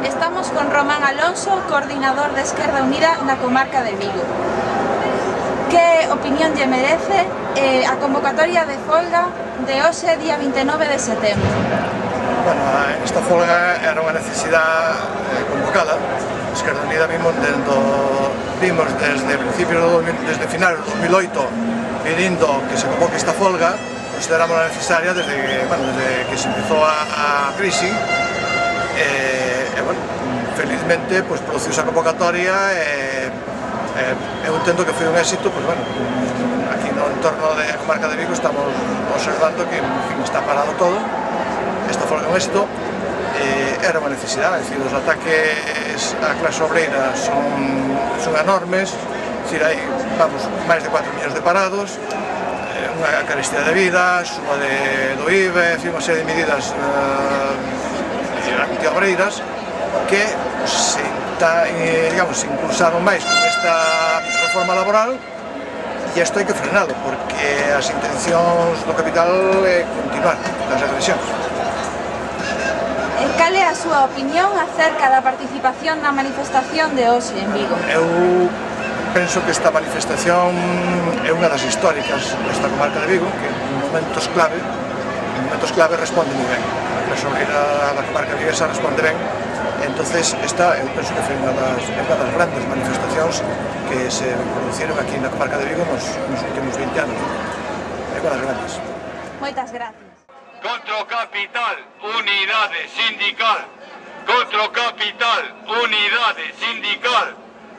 Estamos con Román Alonso, coordinador de Esquerda Unida na comarca de Vigo. Que opinión lle merece a convocatoria de folga de hoxe, día 29 de setembro? Bueno, esta folga era unha necesidade convocada. Esquerda Unida vimos desde principios desde finales de 2008 pedindo que se convoque esta folga. Consideramos necesaria desde que se empezou a crisis. Felizmente produciu esa convocatoria e eu entendo que foi un éxito. Aquí no entorno da comarca de Vigo estamos observando que está parado todo. Esta folga é un éxito, era unha necesidade, os ataques á clase obreira son enormes, hai máis de 4 millóns de parados, unha carestía de vida, suba do IVE, unha serie de medidas antiobreiras que se impulsaron máis con esta reforma laboral, e isto hai que frenalo porque as intencións do capital é continuar as agresións. Cal é a súa opinión acerca da participación na manifestación de hoxe en Vigo? Eu penso que esta manifestación é unha das históricas desta comarca de Vigo, que en momentos clave responde moi ben. A clase obreira da comarca viguesa responde ben. Entonces, esta, eu penso que foi unha das grandes manifestacións que se produciron aquí na comarca de Vigo nos últimos 20 anos. É unha das grandes. Moitas gracias. Contra o capital, unidade sindical. Contra o capital, unidade sindical.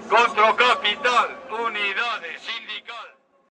Contra o capital, unidade sindical.